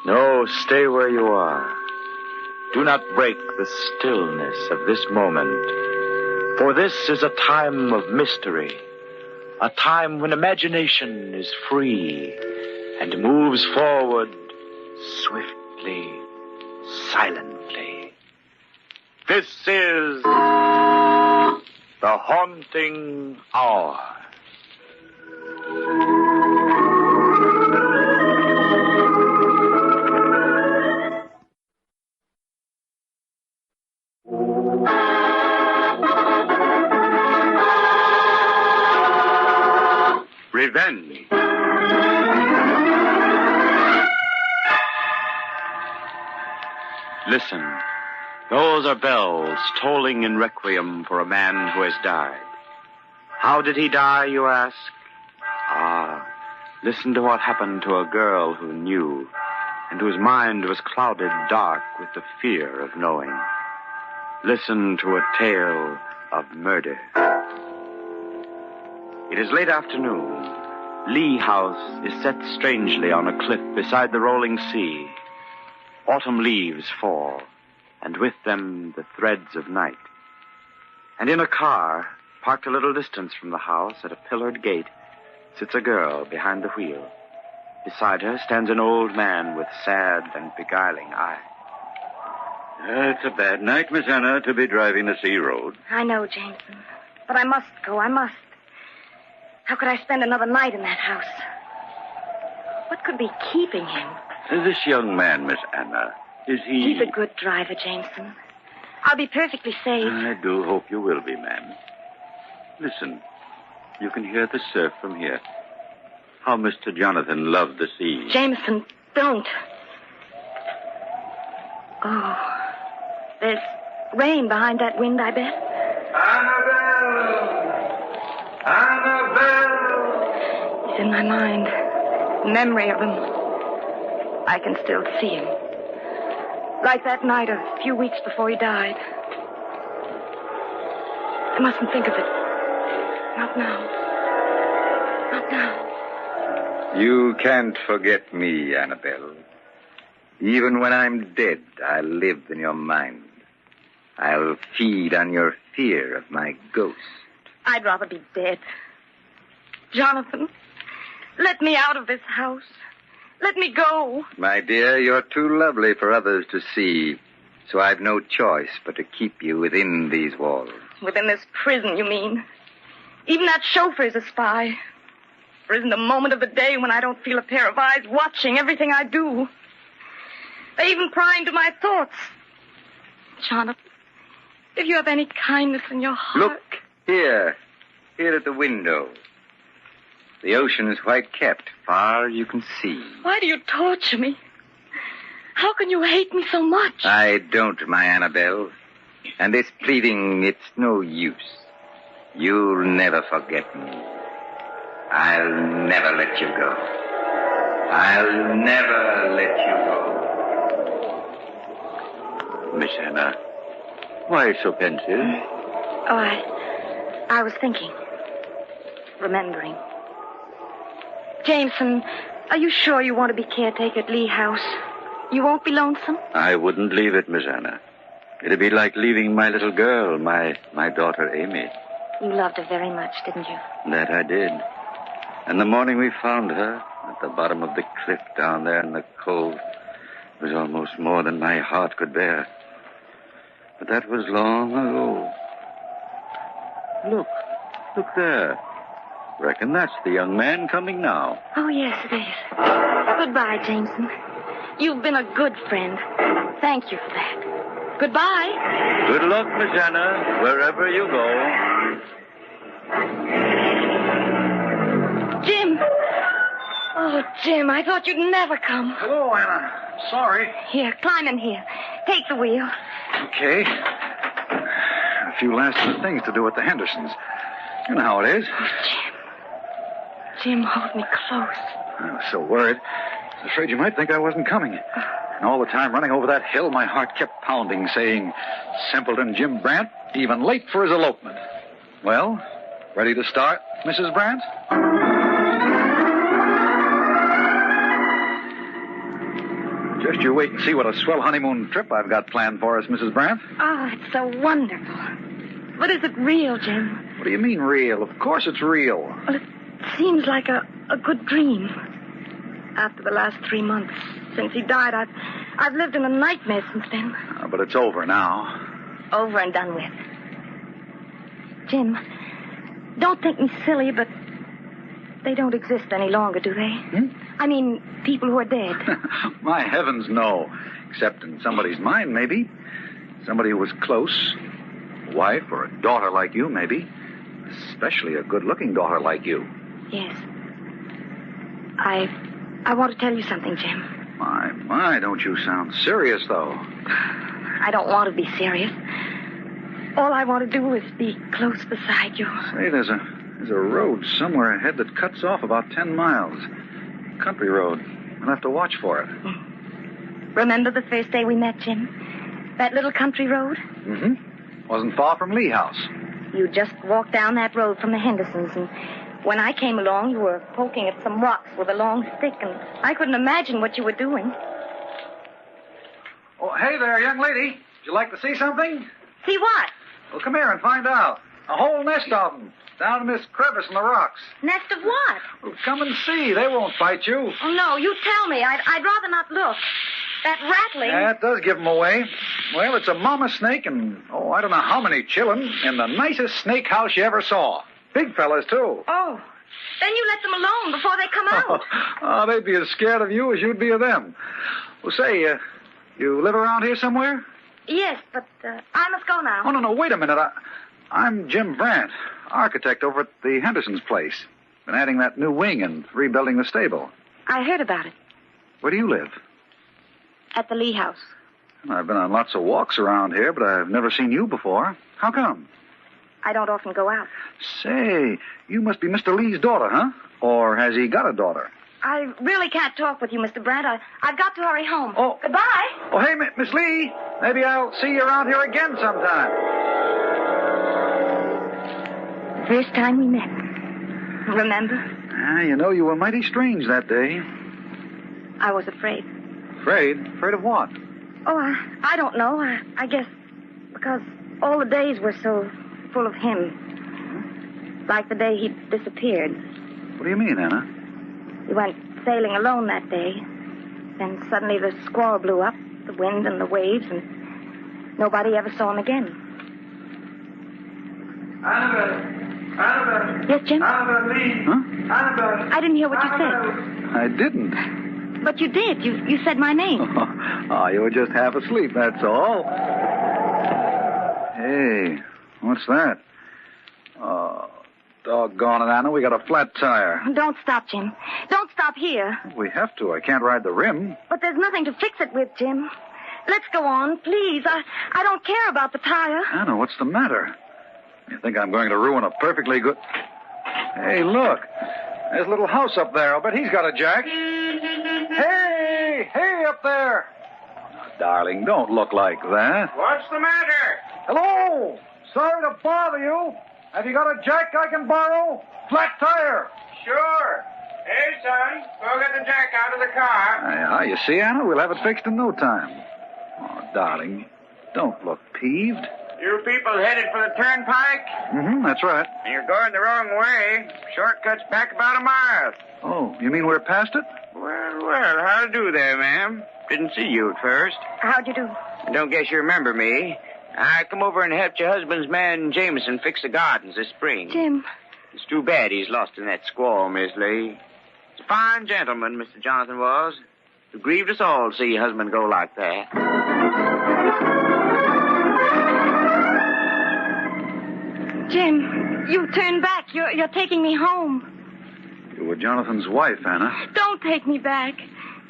No, stay where you are. Do not break the stillness of this moment. For this is a time of mystery. A time when imagination is free and moves forward swiftly, silently. This is the Haunting Hour. Revenge. Listen. Those are bells tolling in requiem for a man who has died. How did he die, you ask? Listen to what happened to a girl who knew and whose mind was clouded dark with the fear of knowing. Listen to a tale of murder. It is late afternoon. Lee House is set strangely on a cliff beside the rolling sea. Autumn leaves fall, and with them the threads of night. And in a car, parked a little distance from the house at a pillared gate, sits a girl behind the wheel. Beside her stands an old man with sad and beguiling eyes. It's a bad night, Miss Anna, to be driving the sea road. I know, Jameson. But I must go. I must. How could I spend another night in that house? What could be keeping him? This young man, Miss Anna, is he... He's a good driver, Jameson. I'll be perfectly safe. I do hope you will be, ma'am. Listen, you can hear the surf from here. How Mr. Jonathan loved the sea. Jameson, don't. Oh, there's rain behind that wind, I bet. Annabelle! He's in my mind. Memory of him. I can still see him. Like that night a few weeks before he died. I mustn't think of it. Not now. Not now. You can't forget me, Annabelle. Even when I'm dead, I'll live in your mind. I'll feed on your fear of my ghost. I'd rather be dead. Jonathan, let me out of this house. Let me go. My dear, you're too lovely for others to see, so I've no choice but to keep you within these walls. Within this prison, you mean? Even that chauffeur's a spy. There isn't a moment of the day when I don't feel a pair of eyes watching everything I do. They even pry into my thoughts. Jonathan, if you have any kindness in your heart... Look, here at the window. The ocean is white capped, far you can see. Why do you torture me? How can you hate me so much? I don't, my Annabelle. And this pleading, it's no use. You'll never forget me. I'll never let you go. I'll never let you go. Miss Anna, why so pensive? Oh, I was thinking. Remembering. Jameson, are you sure you want to be caretaker at Lee House? You won't be lonesome? I wouldn't leave it, Miss Anna. It'd be like leaving my little girl, my daughter Amy. You loved her very much, didn't you? That I did. And the morning we found her, at the bottom of the cliff down there in the cove, was almost more than my heart could bear. But that was long ago. Look there. Reckon that's the young man coming now. Oh, yes, it is. Goodbye, Jameson. You've been a good friend. Thank you for that. Goodbye. Good luck, Miss Anna, wherever you go. Jim. Oh, Jim, I thought you'd never come. Hello, Anna. Sorry. Here, climb in here. Take the wheel. Okay. A few last things to do at the Hendersons. You know how it is. Oh, Jim. Jim, hold me close. I was so worried. Afraid you might think I wasn't coming. And all the time running over that hill, my heart kept pounding, saying, simpleton Jim Brandt, even late for his elopement. Well, ready to start, Mrs. Brandt? Just you wait and see what a swell honeymoon trip I've got planned for us, Mrs. Brandt. Oh, it's so wonderful. But is it real, Jim? What do you mean real? Of course it's real. Well, it seems like a good dream. After the last 3 months since he died, I've lived in a nightmare since then. But it's over now. Over and done with. Jim, don't think me silly, but they don't exist any longer, do they? I mean, people who are dead. My heavens, no. Except in somebody's mind, maybe. Somebody who was close. A wife or a daughter like you, maybe. Especially a good-looking daughter like you. Yes. I want to tell you something, Jim. My, don't you sound serious, though. I don't want to be serious. All I want to do is be close beside you. Say, there's a road somewhere ahead that cuts off about 10 miles. Country road. I'll have to watch for it. Remember the first day we met, Jim? That little country road? Mm-hmm. Wasn't far from Lee House. You just walked down that road from the Hendersons, and when I came along, you were poking at some rocks with a long stick, and I couldn't imagine what you were doing. Oh, hey there, young lady. Would you like to see something? See what? Well, come here and find out. A whole nest of them. Down in this crevice in the rocks. Nest of what? Well, come and see. They won't bite you. Oh, no, you tell me. I'd rather not look. That rattling... That does give them away. Well, it's a mama snake and, I don't know how many chillin' in the nicest snake house you ever saw. Big fellas, too. Oh, then you let them alone before they come out. Oh, they'd be as scared of you as you'd be of them. Well, say, you live around here somewhere? Yes, but I must go now. Oh, no, wait a minute. I'm Jim Brandt, architect over at the Hendersons' place. Been adding that new wing and rebuilding the stable. I heard about it. Where do you live? At the Lee House. I've been on lots of walks around here, but I've never seen you before. How come? I don't often go out. Say, you must be Mr. Lee's daughter, huh? Or has he got a daughter? I really can't talk with you, Mr. Brandt. I've got to hurry home. Oh. Goodbye. Oh, hey, Miss Lee. Maybe I'll see you around here again sometime. First time we met. Remember? You were mighty strange that day. I was afraid. Afraid? Afraid of what? Oh, I don't know. I guess because all the days were so full of him. Like the day he disappeared. What do you mean, Anna? He went sailing alone that day. Then suddenly the squall blew up, the wind and the waves, and nobody ever saw him again. Annabelle. Yes, Jim? Annabelle Lee. Huh? Annabelle. I didn't hear what you said. I didn't. But you did. You said my name. Oh, you were just half asleep, that's all. Hey, what's that? Oh, doggone it, Anna. We got a flat tire. Don't stop, Jim. Don't stop here. We have to. I can't ride the rim. But there's nothing to fix it with, Jim. Let's go on, please. I don't care about the tire. Anna, what's the matter? You think I'm going to ruin a perfectly good... Hey, look. There's a little house up there. I'll bet he's got a jack. Hey, up there. Now, darling, don't look like that. What's the matter? Hello. Sorry to bother you. Have you got a jack I can borrow? Flat tire. Sure. Hey, son, go get the jack out of the car. You see, Anna, we'll have it fixed in no time. Oh, darling, don't look peeved. You people headed for the turnpike? Mm-hmm, that's right. You're going the wrong way. Shortcut's back about a mile. Oh, you mean we're past it? Well, how do you do there, ma'am? Didn't see you at first. How'd you do? Don't guess you remember me. I come over and helped your husband's man, Jameson, fix the gardens this spring. Jim. It's too bad he's lost in that squall, Miss Lee. He's a fine gentleman, Mr. Jonathan was. It grieved us all to see your husband go like that. Jim, you turn back. You're taking me home. You were Jonathan's wife, Anna. Don't take me back.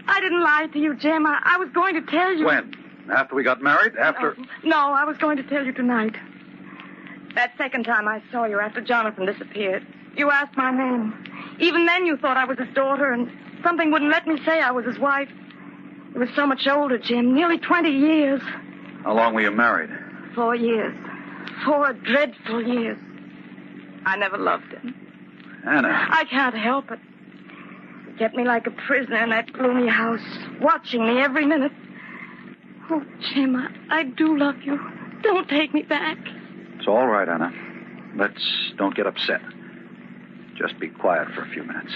I didn't lie to you, Jim. I was going to tell you. When? After we got married? After... No, I was going to tell you tonight. That second time I saw you after Jonathan disappeared, you asked my name. Even then you thought I was his daughter, and something wouldn't let me say I was his wife. He was so much older, Jim. Nearly 20 years. How long were you married? 4 years. 4 dreadful years. I never loved him. Anna. I can't help it. He kept me like a prisoner in that gloomy house, watching me every minute. Oh, Jim, I do love you. Don't take me back. It's all right, Anna. Don't get upset. Just be quiet for a few minutes.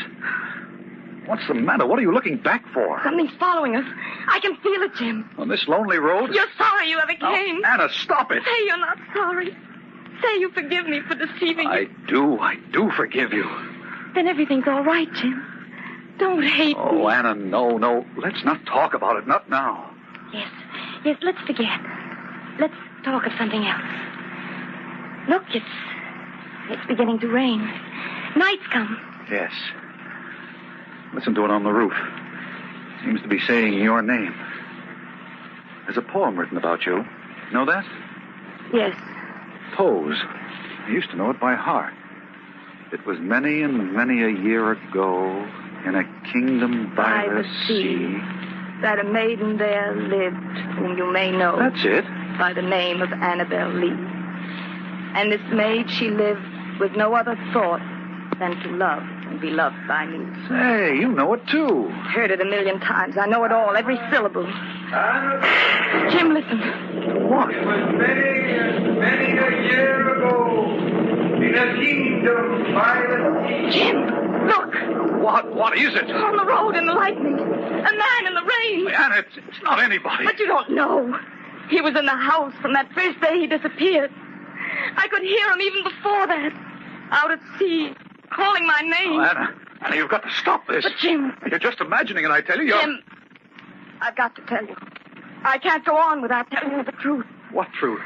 What's the matter? What are you looking back for? Something's following us. I can feel it, Jim. On this lonely road? You're sorry you ever came. Anna, stop it. Say you're not sorry. Say you forgive me for deceiving you. I do forgive you. Then everything's all right, Jim. Don't hate me. Oh, Anna, no. Let's not talk about it. Not now. Yes, let's forget. Let's talk of something else. Look, it's beginning to rain. Night's come. Yes. Listen to it on the roof. Seems to be saying your name. There's a poem written about you. Know that? Yes. Pose. I used to know it by heart. It was many and many a year ago in a kingdom by the sea that a maiden there lived whom you may know. That's it. By the name of Annabel Lee. And this maid, she lived with no other thought than to love and be loved by me. Say, you know it too. Heard it 1,000,000 times. I know it all, every syllable. Jim, listen. What? It was many a year ago in a kingdom by the sea. Jim, look. What is it? On the road in the lightning. A man in the rain. Anna, it's not anybody. But you don't know. He was in the house from that first day he disappeared. I could hear him even before that. Out at sea, calling my name. Oh, Anna, you've got to stop this. But, Jim... You're just imagining it, I tell you. Jim, I've got to tell you. I can't go on without telling you the truth. What truth?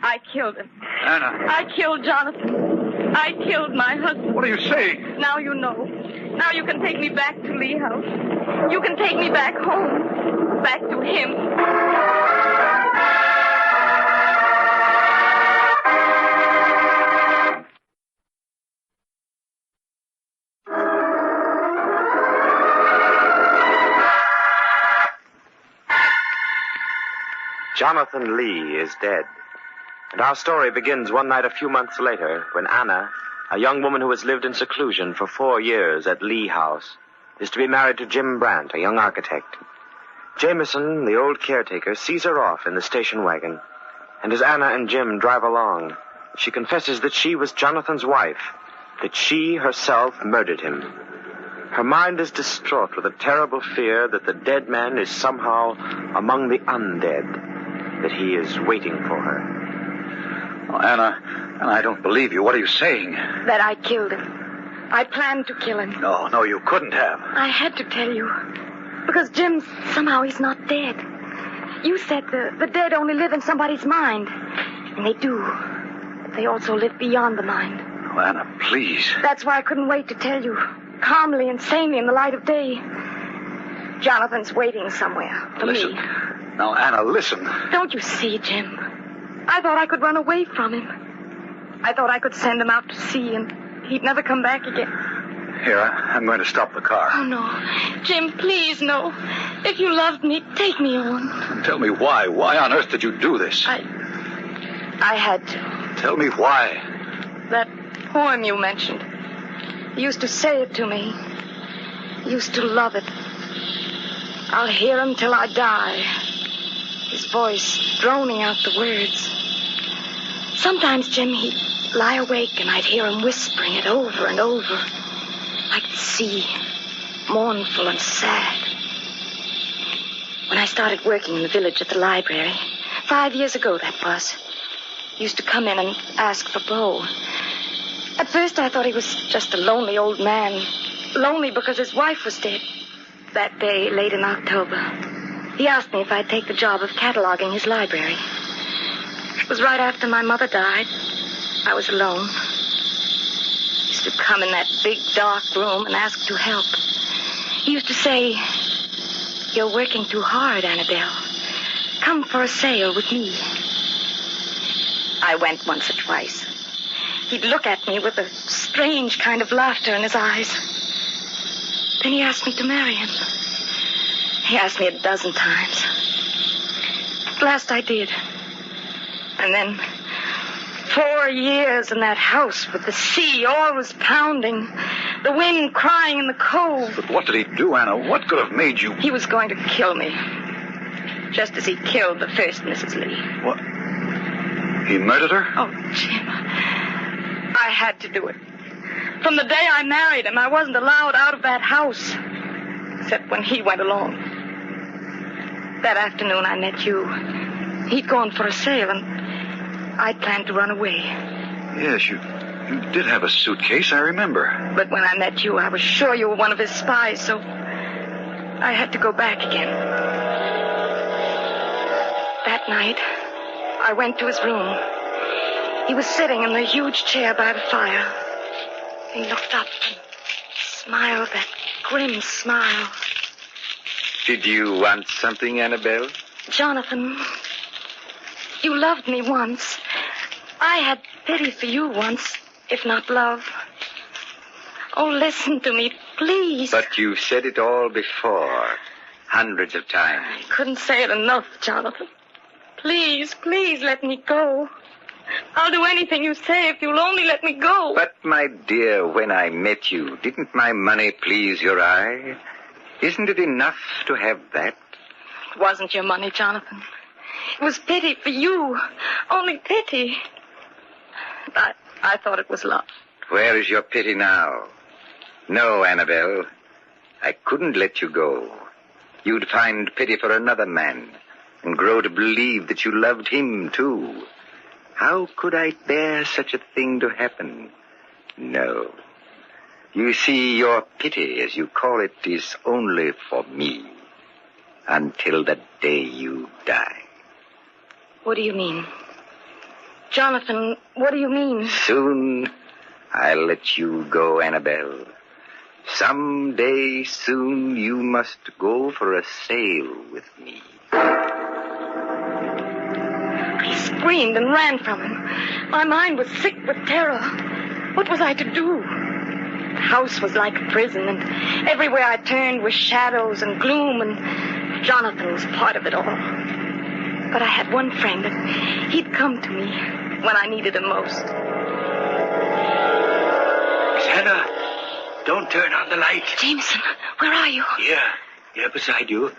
I killed him. Anna. I killed Jonathan. I killed my husband. What are you saying? Now you know. Now you can take me back to Lee House. You can take me back home. Back to him. Jonathan Lee is dead. And our story begins one night a few months later when Anna, a young woman who has lived in seclusion for 4 years at Lee House, is to be married to Jim Brandt, a young architect. Jameson, the old caretaker, sees her off in the station wagon. And as Anna and Jim drive along, she confesses that she was Jonathan's wife, that she herself murdered him. Her mind is distraught with a terrible fear that the dead man is somehow among the undead, that he is waiting for her. Oh, Anna, I don't believe you. What are you saying? That I killed him. I planned to kill him. No, you couldn't have. I had to tell you. Because Jim, somehow he's not dead. You said the dead only live in somebody's mind. And they do. But they also live beyond the mind. Oh, Anna, please. That's why I couldn't wait to tell you. Calmly and sanely in the light of day. Jonathan's waiting somewhere for Listen. me. Now, Anna, listen. Don't you see, Jim? I thought I could run away from him. I thought I could send him out to sea and he'd never come back again. Here, I'm going to stop the car. Oh, no. Jim, please, no. If you loved me, take me on. Tell me why. Why on earth did you do this? I had to. Tell me why. That poem you mentioned. He used to say it to me. He used to love it. I'll hear him till I die. His voice droning out the words. Sometimes, Jim, he'd lie awake and I'd hear him whispering it over and over. Like the sea, mournful and sad. When I started working in the village at the library, 5 years ago that was, he used to come in and ask for Bo. At first I thought he was just a lonely old man. Lonely because his wife was dead. That day, late in October, he asked me if I'd take the job of cataloging his library. It was right after my mother died. I was alone. He used to come in that big, dark room and ask to help. He used to say, "You're working too hard, Annabelle. Come for a sail with me." I went once or twice. He'd look at me with a strange kind of laughter in his eyes. Then he asked me to marry him. He asked me 12 times. At last I did. And then 4 years in that house with the sea always pounding, the wind crying in the cove. But what did he do, Anna? What could have made you... He was going to kill me. Just as he killed the first Mrs. Lee. What? He murdered her? Oh, Jim. I had to do it. From the day I married him, I wasn't allowed out of that house. Except when he went along. That afternoon I met you. He'd gone for a sail, and I'd planned to run away. Yes, you did have a suitcase, I remember. But when I met you, I was sure you were one of his spies, so I had to go back again. That night, I went to his room. He was sitting in the huge chair by the fire. He looked up and smiled that grim smile. Did you want something, Annabelle? Jonathan, you loved me once. I had pity for you once, if not love. Oh, listen to me, please. But you've said it all before, hundreds of times. I couldn't say it enough, Jonathan. Please, please let me go. I'll do anything you say if you'll only let me go. But, my dear, when I met you, didn't my money please your eye? Isn't it enough to have that? It wasn't your money, Jonathan. It was pity for you. Only pity. I thought it was love. Where is your pity now? No, Annabelle. I couldn't let you go. You'd find pity for another man and grow to believe that you loved him, too. How could I bear such a thing to happen? No. You see, your pity, as you call it, is only for me. Until the day you die. What do you mean? Jonathan, what do you mean? Soon, I'll let you go, Annabelle. Some day soon you must go for a sail with me. I screamed and ran from him. My mind was sick with terror. What was I to do? The house was like a prison, and everywhere I turned were shadows and gloom, and Jonathan was part of it all. But I had one friend, and he'd come to me when I needed him most. Santa, don't turn on the light. Jameson, where are you? Here beside you.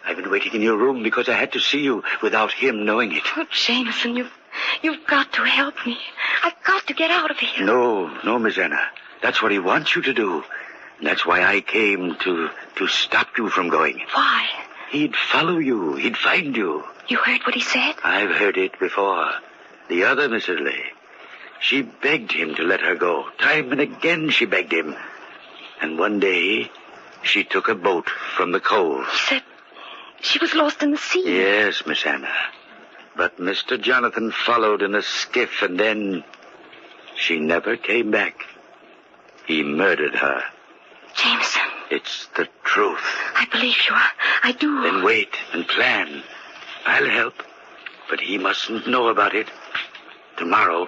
I've been waiting in your room because I had to see you without him knowing it. Oh, Jameson, you've got to help me. I've got to get out of here. No, Miss Anna. That's what he wants you to do. And that's why I came to stop you from going. Why? He'd follow you. He'd find you. You heard what he said? I've heard it before. The other Mrs. Lee. She begged him to let her go. Time and again she begged him. And one day, she took a boat from the cove. He said she was lost in the sea. Yes, Miss Anna. But Mr. Jonathan followed in a skiff, and then she never came back. He murdered her. Jameson. It's the truth. I believe you. I do. Then wait and plan. I'll help, but he mustn't know about it. Tomorrow,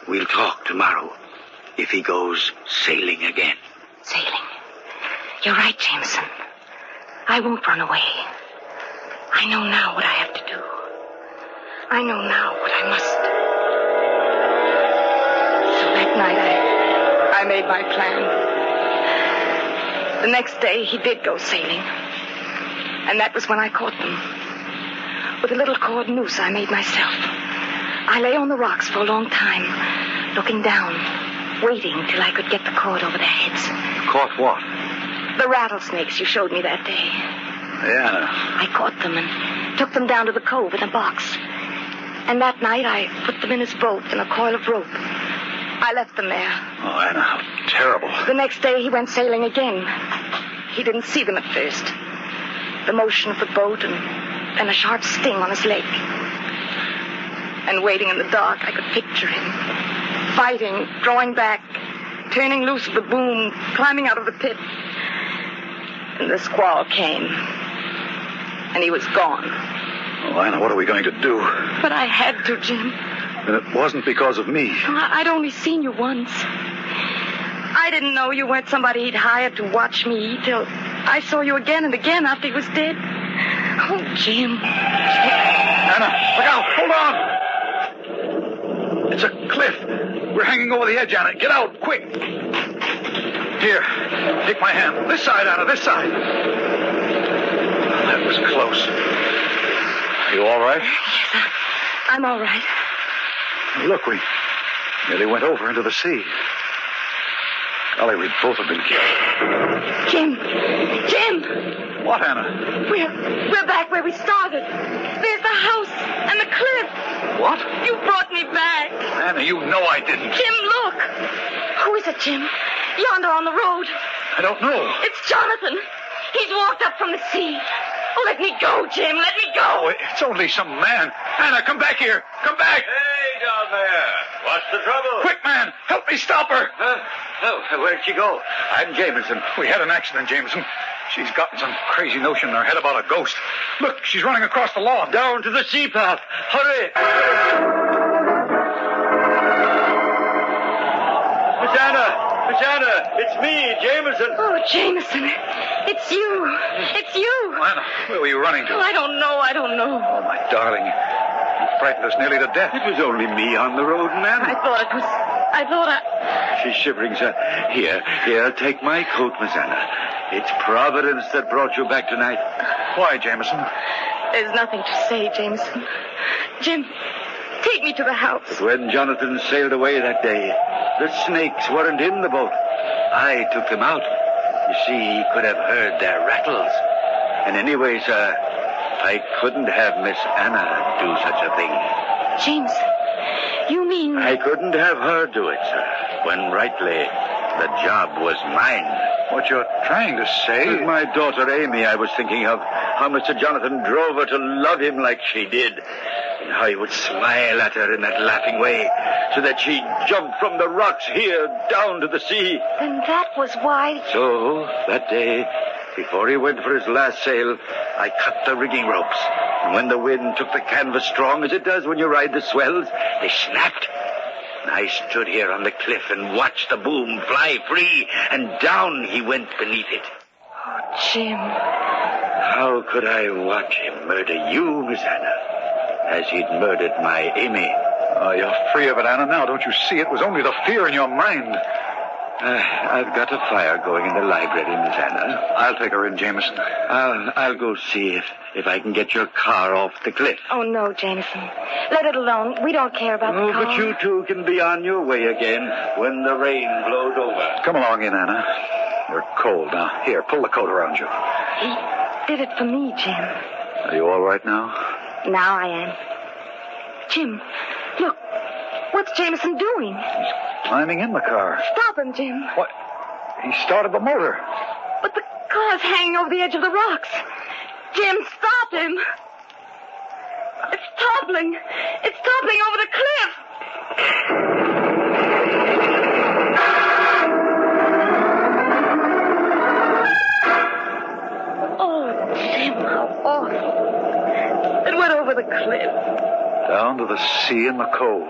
we'll talk tomorrow, if he goes sailing again. Sailing? You're right, Jameson. I won't run away. I know now what I have to do. I know now what I must. So that night, I made my plan. The next day, he did go sailing. And that was when I caught them. With a little cord noose I made myself. I lay on the rocks for a long time, looking down, waiting till I could get the cord over their heads. Caught what? The rattlesnakes you showed me that day. Yeah. I caught them and took them down to the cove in a box. And that night I put them in his boat in a coil of rope. I left them there. Oh, Anna, how terrible. The next day he went sailing again. He didn't see them at first. The motion of the boat and a sharp sting on his leg. And waiting in the dark, I could picture him. Fighting, drawing back, turning loose of the boom, climbing out of the pit. And the squall came. And he was gone. Oh, Anna, what are we going to do? But I had to, Jim. And it wasn't because of me. I'd only seen you once. I didn't know you weren't somebody he'd hired to watch me till I saw you again and again after he was dead. Oh, Jim. Anna, look out! Hold on! It's a cliff. We're hanging over the edge, Anna. Get out, quick! Here, take my hand. This side, Anna, this side. That was close. Are you all right? Yes, I'm all right. Look, we nearly went over into the sea. Golly, we'd both have been killed. Jim! What, Anna? We're back where we started. There's the house and the cliff. What? You brought me back. Anna, you know I didn't. Jim, look. Who is it, Jim? Yonder on the road. I don't know. It's Jonathan. He's walked up from the sea. Oh, let me go, Jim. Let me go. Oh, it's only some man. Anna, come back here. Come back. Hey, down there. What's the trouble? Quick, man. Help me stop her. Where'd she go? I'm Jameson. We had an accident, Jameson. She's gotten some crazy notion in her head about a ghost. Look, she's running across the lawn. Down to the sea path. Hurry. Miss Anna, it's me, Jameson. Oh, Jameson. It's you. It's you. Anna, where were you running to? Oh, I don't know. Oh, my darling. You frightened us nearly to death. It was only me on the road, ma'am. I thought She's shivering, sir. Here, take my coat, Miss Anna. It's Providence that brought you back tonight. Why, Jameson? There's nothing to say, Jameson. Jim, take me to the house. But when Jonathan sailed away that day, the snakes weren't in the boat. I took them out. You see, he could have heard their rattles. And anyway, sir, I couldn't have Miss Anna do such a thing. Jameson, you mean... I couldn't have her do it, sir, when rightly the job was mine. What you're trying to say... With my daughter Amy, I was thinking of how Mr. Jonathan drove her to love him like she did, and how he would smile at her in that laughing way, so that she'd jump from the rocks here down to the sea. Then that was why... So, that day, before he went for his last sail, I cut the rigging ropes. And when the wind took the canvas strong, as it does when you ride the swells, they snapped. And I stood here on the cliff and watched the boom fly free, and down he went beneath it. Oh, Jim. How could I watch him murder you, Miss Anna, as he'd murdered my Amy? Oh, you're free of it, Anna, now. Don't you see? It was only the fear in your mind. I've got a fire going in the library, Miss Anna. I'll take her in, Jameson. I'll go see if I can get your car off the cliff. Oh, no, Jameson. Let it alone. We don't care about the car. But you two can be on your way again when the rain blows over. Come along in, Anna. You're cold now. Here, pull the coat around you. He did it for me, Jim. Are you all right now? Now I am. Jim, look. What's Jameson doing? He's climbing in the car. Stop him, Jim. What? He started the motor. But the car's hanging over the edge of the rocks. Jim, stop him. It's toppling. It's toppling over the cliff. Oh, Jim, how awful. It went over the cliff. Down to the sea in the cold.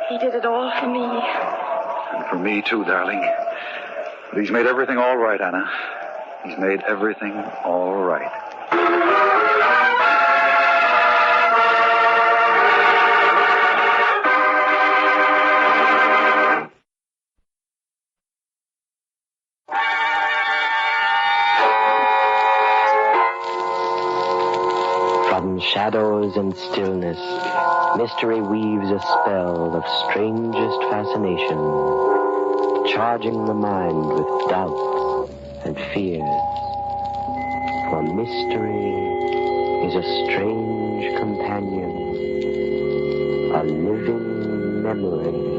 He did it all for me. And for me, too, darling. But he's made everything all right, Anna. He's made everything all right. From shadows and stillness, mystery weaves a spell of strangest fascination, charging the mind with doubts and fears. For mystery is a strange companion, a living memory.